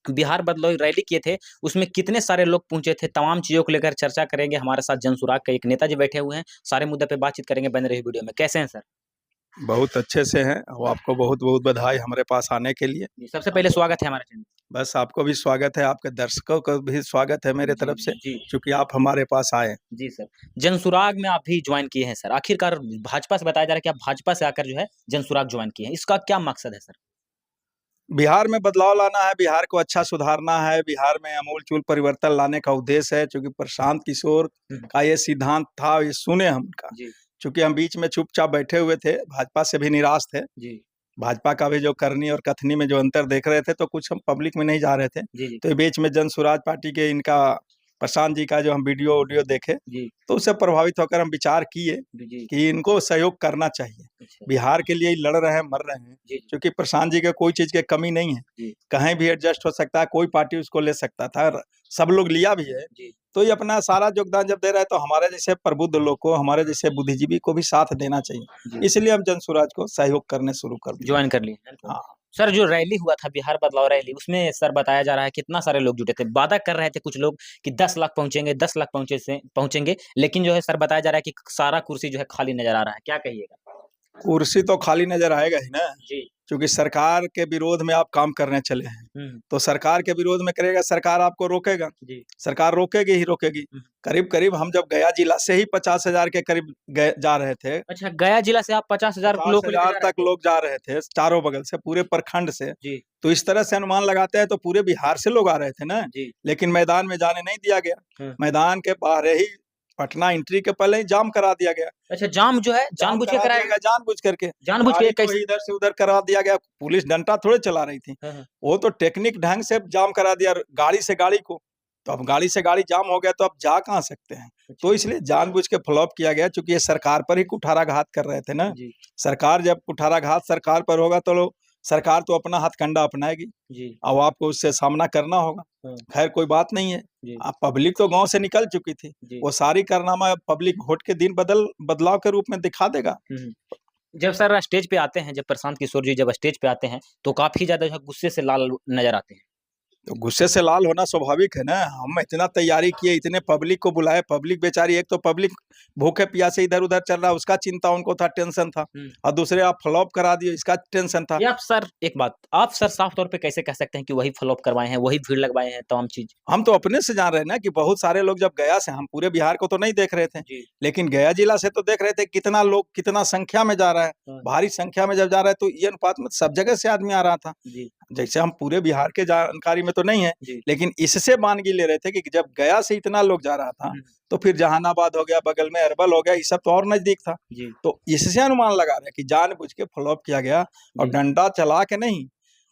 बिहार बदलाव रैली किए थे, उसमें कितने सारे लोग पहुंचे थे, तमाम चीज़ों को लेकर चर्चा करेंगे। हमारे साथ जनसुराग के एक नेताजी बैठे हुए हैं, सारे मुद्दे पे बातचीत करेंगे। बने रहिए वीडियो में। कैसे हैं सर? बहुत अच्छे से हैं और आपको बहुत बहुत बधाई हमारे पास आने के लिए। जी, सबसे पहले स्वागत है हमारे चैनल। बस आपको भी स्वागत है, आपके दर्शकों को भी स्वागत है मेरे तरफ से, जी, क्योंकि आप हमारे पास आए। जी सर। जनसुराग में आप भी ज्वाइन किए हैं सर। आखिरकार भाजपा से बताया जा रहा है कि आप भाजपा से आकर जो है जनसुराग ज्वाइन किए हैं। इसका क्या मकसद है सर? बिहार में बदलाव लाना है, बिहार को अच्छा सुधारना है, बिहार में आमूल-चूल परिवर्तन लाने का उद्देश्य है। चूँकि प्रशांत किशोर का ये सिद्धांत था, ये सुने हम उनका। जी, चूँकि हम बीच में चुपचाप बैठे हुए थे, भाजपा से भी निराश थे। जी, भाजपा का भी जो करनी और कथनी में जो अंतर देख रहे थे, तो कुछ हम पब्लिक में नहीं जा रहे थे। जी, जी, तो ये बीच में जन स्वराज पार्टी के इनका प्रशांत जी का जो हम वीडियो देखे, जी, तो उससे प्रभावित होकर हम विचार किए जी, कि इनको सहयोग करना चाहिए। अच्छा, बिहार के लिए ही लड़ रहे हैं, मर रहे हैं, जी, क्योंकि प्रशांत जी के कोई चीज़ की कमी नहीं है। जी, कहीं भी एडजस्ट हो सकता है, कोई पार्टी उसको ले सकता था और सब लोग लिया भी है। जी, तो ये अपना सारा योगदान जब दे रहा है, तो हमारे जैसे प्रबुद्ध लोग को, हमारे जैसे बुद्धिजीवी को भी साथ देना चाहिए। जी, इसलिए हम जनसुराज को सहयोग करने शुरू कर दिए। ज्वाइन कर लिए हैं तो। हाँ। सर जो रैली हुआ था बिहार बदलाव रैली, उसमें सर बताया जा रहा है कितना सारे लोग जुटे थे। वादा कर रहे थे कुछ लोग कि 10 लाख पहुँचेंगे, 10 लाख पहुँचेंगे, लेकिन जो है सर बताया जा रहा है कि सारा कुर्सी जो है खाली नज़र आ रहा है। क्या कहिएगा? कुर्सी तो खाली नज़र आएगा ही ना, जी। क्योंकि सरकार के विरोध में आप काम करने चले हैं। हुँ, तो सरकार के विरोध में करेगा, सरकार आपको रोकेगा। जी। सरकार रोकेगी ही रोकेगी। हुँ। करीब-करीब हम जब गया जिला से ही 50,000 के करीब गए जा रहे थे। अच्छा, गया जिला से आप 50,000 लोगों को लेके 50,000 जा रहे तक थे? लोग जा रहे थे, चारों बगल से, पूरे प्रखंड से। जी, तो इस तरह से अनुमान लगाते हैं तो पूरे बिहार से लोग आ रहे थे ना, जी। लेकिन मैदान में जाने नहीं दिया गया। हुँ। मैदान के बाहर ही पटना एंट्री के पहले ही जाम करा दिया गया। अच्छा, जाम जो है जाम जानबूझ के करा कराया दिया गया? गया जानबूझ करके। जानबूझ के गाड़ी को कैसे? ही इधर से उधर करा दिया गया। पुलिस डंडा थोड़े चला रही थी। हाँ, हाँ। वो तो टेक्निक ढंग से जाम करा दिया गाड़ी से गाड़ी को। तो अब गाड़ी से गाड़ी जाम हो गया तो अब जा कहाँ सकते हैं। अच्छा। तो इसलिए जानबूझ के फ्लॉप किया गया, चूँकि ये सरकार पर ही कुठाराघात कर रहे थे ना। जी, सरकार जब कुठाराघात सरकार पर होगा तो सरकार तो अपना हथकंडा अपनाएगी। जी। अब आपको उससे सामना करना होगा। हाँ, खैर कोई बात नहीं है। जी, अब पब्लिक तो गाँव से निकल चुकी थी। जी। वो सारी कारनामा अब पब्लिक वोट के दिन बदलाव के रूप में दिखा देगा। हुँ, हुँ। जब सर स्टेज पे आते हैं, जब प्रशांत किशोर जी जब स्टेज पे आते हैं, तो काफ़ी ज़्यादा जो है गुस्से से लाल नज़र आते हैं। तो गुस्से से लाल होना स्वाभाविक है ना। हम इतना तैयारी किए, इतने पब्लिक को बुलाए, पब्लिक बेचारी, एक तो पब्लिक भूखे प्यासे इधर-उधर चल रहा है, उसका चिंता उनको था, टेंशन था। हुँ। और दूसरे आप फ्लॉप करा दिए, इसका टेंशन था। ये आप सर एक बात, आप सर साफ तौर पे कैसे कह सकते हैं कि वही फ्लॉप करवाए हैं, वही भीड़ लगवाए हैं, तमाम चीज़? हम तो अपने से जान रहे हैं ना कि बहुत सारे लोग जब गया से, हम पूरे बिहार को तो नहीं देख रहे थे, जी। लेकिन गया जिला से तो देख रहे थे कितना लोग कितना संख्या में जा रहा है। हाँ, भारी संख्या में जब जा रहा है तो ये अनुपात में सब जगह से आदमी आ रहा था। जी, जैसे हम पूरे बिहार के जानकारी में तो नहीं है, जी। लेकिन इससे मानगी ले रहे थे कि जब गया से इतना लोग जा रहा था, हुँ, तो फिर जहानाबाद हो गया, बगल में अरवल हो गया, ये सब तो और नज़दीक था। जी, तो इससे अनुमान लगा रहे हैं कि जानबूझ के फ्लॉप किया गया और जी। डंडा चला के नहीं,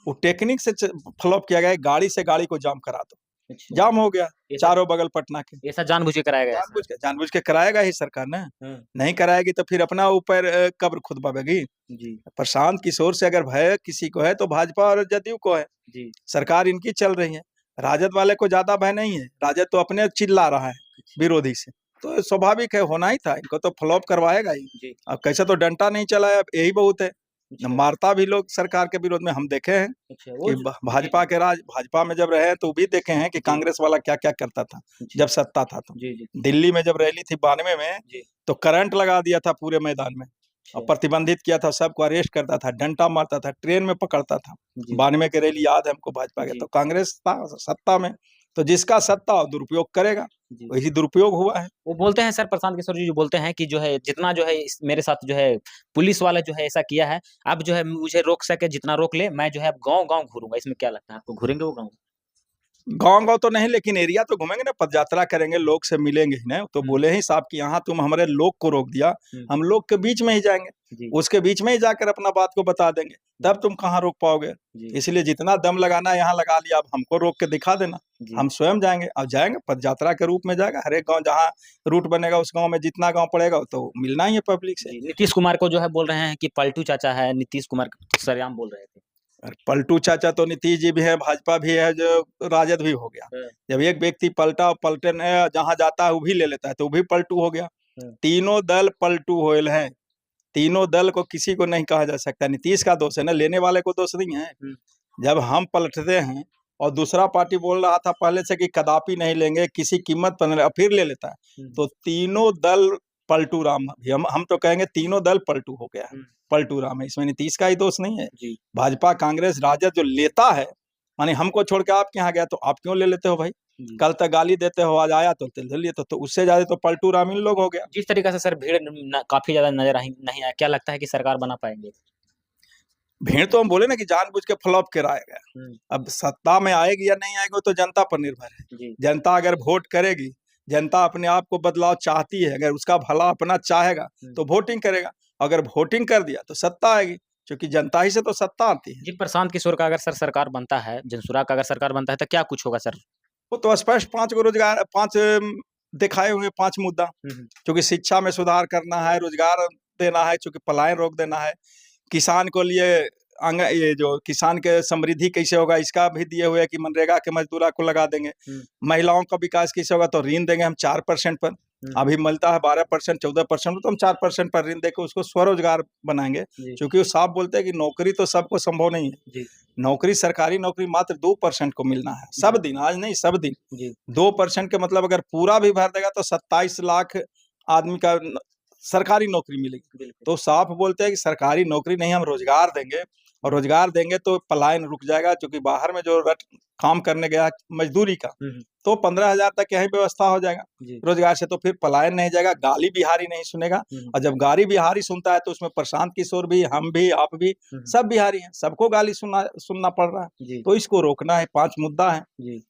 वो टेक्निक से फ्लॉप किया गया, गाड़ी से गाड़ी को जाम करा दो। अच्छा, जाम हो गया ये सब चारों बगल पटना के। ये सब जानबूझ के कराया गया है सर। जानबूझ के कराएगा ही सरकार ना। हुँ, नहीं कराएगी तो फिर अपना ऊपर कब्र खुदवाएगी। जी, प्रशांत किशोर से अगर भय किसी को है तो भाजपा और जदयू को है। जी। सरकार इनकी चल रही है। राजद वाले को ज़्यादा भय नहीं है। राजद तो अपने चिल्ला रहा है अच्छा, विरोधी से। तो स्वाभाविक है, होना ही था। इनको तो फ्लॉप करवाएगा ही। जी, अब कैसे तो डंडा नहीं चलाया, अब यही बहुत है। अच्छा, मारता भी लोग सरकार के विरोध में हम देखे हैं अच्छा, वो कि जो जी, भाजपा के राज भाजपा में जब रहे तो भी देखे हैं कि जी, कांग्रेस वाला क्या-क्या करता था, अच्छा, जब सत्ता था तो। जी, जी, दिल्ली में जब रैली थी 92 में, जी, तो करंट लगा दिया था पूरे मैदान में और अच्छा, प्रतिबंधित किया था, सबको अरेस्ट करता था, डंडा मारता था, ट्रेन में पकड़ता था। जी, 92 की रैली याद है हमको भाजपा के। जी, तो कांग्रेस था सत्ता में, तो जिसका सत्ता हो दुरुपयोग करेगा, जी। वही दुरुपयोग हुआ है। वो बोलते हैं सर प्रशांत किशोर जी जो बोलते हैं कि जो है जितना जो है इस मेरे साथ जो है पुलिस वाला जो है ऐसा किया है, अब जो है मुझे रोक सके जितना रोक ले, मैं जो है अब गाँव-गाँव घूरूँगा। इसमें क्या लगता है आपको, घूरेंगे वो गाँव? गाँव-गाँव तो नहीं, लेकिन एरिया तो घूमेंगे ना, पदयात्रा करेंगे, लोग से मिलेंगे ही ना। तो हुँ, बोले ही साहब कि यहाँ तुम हमारे लोग को रोक दिया, हुँ, हम लोग के बीच में ही जाएँगे। जी, उसके बीच में ही जाकर अपना बात को बता देंगे, जी, तब तुम कहाँ रोक पाओगे। जी, इसलिए जितना दम लगाना है यहाँ लगा लिया, अब हमको रोक के दिखा देना, जी, हम स्वयं जाएँगे। अब जाएँगे पदयात्रा के रूप में जाएगा, हर एक गाँव जहाँ रूट बनेगा उस गाँव में जितना गाँव पड़ेगा तो मिलना ही है पब्लिक से। जी। नीतीश कुमार को जो है बोल रहे हैं कि पलटू चाचा है, नीतीश कुमार सरेआम बोल रहे थे। और पलटू चाचा तो नीतीश जी भी हैं, भाजपा भी है, जो राजद भी हो गया। हाँ, जब एक व्यक्ति पलटा और पलटने जहाँ जाता है वो भी ले लेता है, तो वो भी पलटू हो गया। हाँ, तीनों दल पलटू होयल हैं। तीनों दल को किसी को नहीं कहा जा सकता। नीतीश का दोष है ना, लेने वाले को दोष नहीं है। हुँ, जब हम पलटते हैं, और दूसरा पार्टी बोल रहा था पहले से कि कदापि नहीं लेंगे, किसी कीमत पर नहीं, अब फिर ले लेता है। तो तीनों दल पलटू राम, हम तो कहेंगे तीनों दल पलटू हो गया है, पलटू राम है, इसमें नीतीश का ही दोष नहीं है। भाजपा कांग्रेस राजद जो लेता है, माने हमको छोड़ के आपके यहाँ गया तो आप क्यों ले लेते हो भाई? कल तक गाली देते हो, आज आया तो ले लिए, तो उससे ज्यादा तो पलटू राम इन लोग हो गया। जिस तरीके से सर भीड़ काफी ज्यादा नजर नहीं आया, क्या लगता है कि सरकार बना पाएंगे? भीड़ तो हम बोले ना कि जानबूझ के फ्लॉप कराएगा। अब सत्ता में आएगी या नहीं आएगी तो जनता पर निर्भर है। जनता अगर वोट करेगी, जनता अपने आप को बदलाव चाहती है, अगर उसका भला अपना चाहेगा तो वोटिंग करेगा, अगर वोटिंग कर दिया तो सत्ता आएगी, क्योंकि जनता ही से तो सत्ता आती है। जी, प्रशांत किशोर का अगर सर सरकार बनता है, जनसुराग का अगर सरकार बनता है तो क्या कुछ होगा सर? वो तो स्पष्ट 5 गो रोजगार, 5 दिखाए हुए 5 मुद्दा, क्योंकि शिक्षा में सुधार करना है, रोजगार देना है, क्योंकि पलायन रोक देना है, किसान को लिए ये जो किसान के समृद्धि कैसे होगा इसका भी दिए हुए है कि मनरेगा के मजदूरा को लगा देंगे। महिलाओं का विकास कैसे होगा, तो ऋण देंगे हम 4% पर, अभी मिलता है 12% 14%, तो हम 4% पर ऋण देकर उसको स्वरोजगार बनाएंगे, क्योंकि वो साफ बोलते हैं कि नौकरी तो सबको संभव नहीं है। नौकरी, सरकारी नौकरी मात्र 2% को मिलना है सब दिन, आज नहीं सब दिन। 2% के मतलब अगर पूरा भी भर देगा तो 27 लाख आदमी का सरकारी नौकरी मिलेगी। तो साफ बोलते हैं कि सरकारी नौकरी नहीं, हम रोजगार देंगे, और रोजगार देंगे तो पलायन रुक जाएगा, क्योंकि बाहर में जो काम करने गया मजदूरी का तो 15,000 तक यही व्यवस्था हो जाएगा रोजगार से, तो फिर पलायन नहीं जाएगा, गाली बिहारी नहीं सुनेगा। और जब गाली बिहारी सुनता है तो उसमें प्रशांत किशोर भी, हम भी, आप भी, सब बिहारी हैं, सबको गाली सुनना पड़ रहा है। तो इसको रोकना है, 5 मुद्दा है,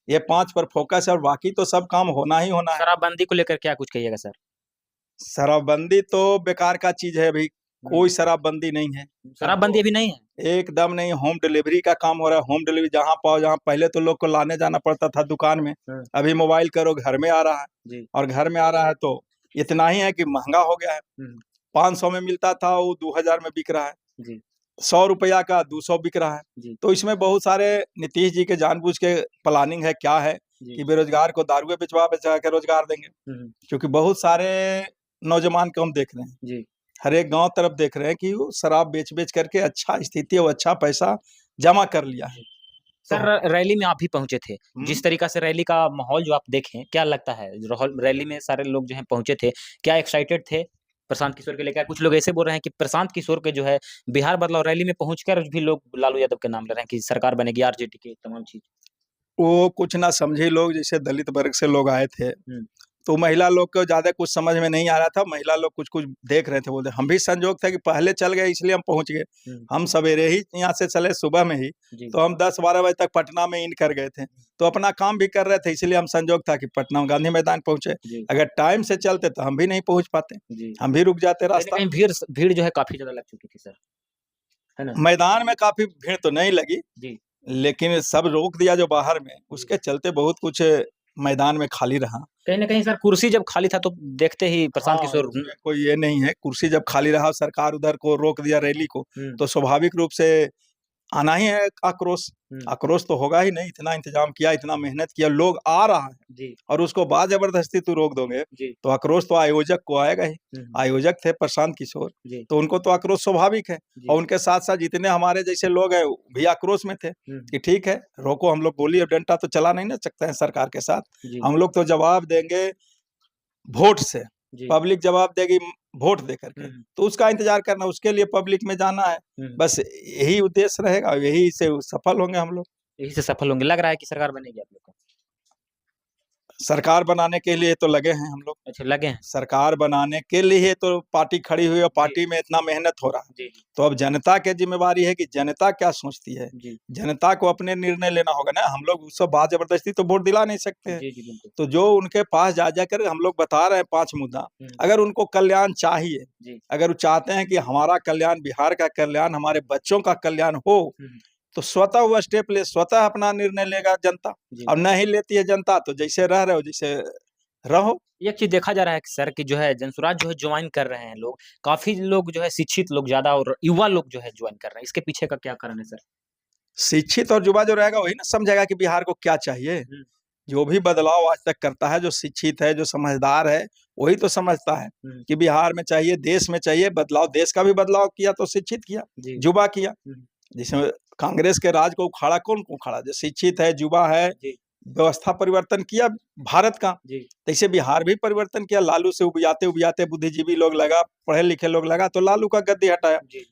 ये 5 पर फोकस है, और बाकी तो सब काम होना ही होना है। शराबबंदी को लेकर क्या कुछ कहिएगा सर? शराबबंदी तो बेकार का चीज है भाई, कोई शराबबंदी नहीं है, शराबबंदी अभी नहीं है, एकदम नहीं। होम डिलीवरी का काम हो रहा है, होम डिलीवरी जहाँ पाओ, जहाँ पहले तो लोग को लाने जाना पड़ता था दुकान में, अभी मोबाइल करो घर में आ रहा है, और घर में आ रहा है तो इतना ही है कि महंगा हो गया है। 500 में मिलता था वो 2000 में बिक रहा है, 100 रुपया का 200 बिक रहा है। तो इसमें बहुत सारे नीतीश जी के जानबूझ के प्लानिंग है, क्या है कि बेरोजगार को दारुए बेचवा के रोजगार देंगे, क्योंकि बहुत सारे नौजवान को हम देख रहे हैं, हर एक गांव तरफ देख रहे हैं कि वो शराब बेच करके अच्छा स्थिति और अच्छा पैसा जमा कर लिया है। सर रैली में आप भी पहुंचे थे, जिस तरीका से रैली का माहौल जो आप देखें, क्या लगता है रैली में सारे लोग जो है पहुंचे थे, क्या एक्साइटेड थे प्रशांत किशोर के लेकर? कुछ लोग ऐसे बोल रहे हैं कि प्रशांत किशोर के जो है बिहार बदलाव रैली में पहुंचकर भी लोग लालू यादव के नाम ले रहे हैं कि सरकार बनेगी, आरजेडी की तमाम चीज। वो कुछ ना समझे लोग, जैसे दलित वर्ग से लोग आए थे, तो महिला लोग को ज्यादा कुछ समझ में नहीं आ रहा था, महिला लोग कुछ कुछ देख रहे थे, बोलते हम भी संजोग था कि पहले चल गए इसलिए हम पहुंच गए। हम सवेरे ही यहाँ से चले सुबह में ही, तो हम 10-12 बजे तक पटना में इन कर गए थे, तो अपना काम भी कर रहे थे, इसलिए हम संजोग था कि पटना गांधी मैदान पहुंचे। अगर टाइम से चलते तो हम भी नहीं पहुंच पाते, हम भी रुक जाते रास्ता। भीड़ जो है काफी ज्यादा लग चुकी थी सर, है ना? मैदान में काफी भीड़ तो नहीं लगी, लेकिन सब रोक दिया जो बाहर में, उसके चलते बहुत कुछ मैदान में खाली रहा। कहीं ना कहीं सर कुर्सी जब खाली था तो देखते ही प्रशांत किशोर, कोई ये नहीं है, कुर्सी जब खाली रहा, सरकार उधर को रोक दिया रैली को, तो स्वाभाविक रूप से आना ही है आक्रोश। आक्रोश तो होगा ही नहीं, इतना इंतजाम किया, इतना मेहनत किया, लोग आ रहा है और उसको बाद जबरदस्ती तू रोक दोगे तो आक्रोश तो आयोजक को आएगा ही। आयोजक थे प्रशांत किशोर, तो उनको तो आक्रोश स्वाभाविक है, और उनके साथ साथ जितने हमारे जैसे लोग हैं भी आक्रोश में थे कि ठीक है रोको, हम लोग गोली और डंडा तो चला नहीं ना सकते हैं सरकार के साथ, हम लोग तो जवाब देंगे वोट से, पब्लिक जवाब देगी वोट दे करके, तो उसका इंतजार करना, उसके लिए पब्लिक में जाना है, बस यही उद्देश्य रहेगा, यही से सफल होंगे हम लोग, यही से सफल होंगे। लग रहा है कि सरकार बनेगी आप लोग को? सरकार बनाने के लिए तो लगे हैं हम लोग। अच्छा, लगे हैं, सरकार बनाने के लिए तो पार्टी खड़ी हुई है, पार्टी में इतना मेहनत हो रहा है, तो अब जनता की जिम्मेवारी है कि जनता क्या सोचती है, जनता को अपने निर्णय लेना होगा ना, हम लोग उससे बात जबरदस्ती तो वोट दिला नहीं सकते हैं। तो जो उनके पास जा जाकर हम लोग बता रहे हैं 5 मुद्दा, अगर उनको कल्याण चाहिए, अगर वो चाहते हैं कि हमारा कल्याण, बिहार का कल्याण, हमारे बच्चों का कल्याण हो, तो स्वतः वो स्टेप ले, स्वतः अपना निर्णय लेगा जनता। अब नहीं लेती है जनता तो जैसे रह रहे हो जैसे रहो। एक चीज देखा जा रहा है कि सर कि जो है जनसुराज जो है ज्वाइन कर रहे हैं लोग, काफी लोग जो है शिक्षित लोग ज्यादा और युवा लोग जो है ज्वाइन कर रहे हैं, इसके पीछे का क्या कारण है सर? शिक्षित और युवा जो रहेगा वही ना समझेगा कि बिहार को क्या चाहिए। जो भी बदलाव आज तक करता है, जो शिक्षित है, जो समझदार है, वही तो समझता है कि बिहार में चाहिए, देश में चाहिए बदलाव। देश का भी बदलाव किया तो शिक्षित किया, युवा किया, जिसमें कांग्रेस के राज को उखाड़ा कौन उखाड़ा? जो शिक्षित है, युवा है, जी, व्यवस्था परिवर्तन किया भारत का। जी, तैसे बिहार भी परिवर्तन किया, लालू से उबियाते-उबियाते बुद्धिजीवी लोग लगा, पढ़े-लिखे लोग लगा, तो लालू का गद्दी हटाया। जी।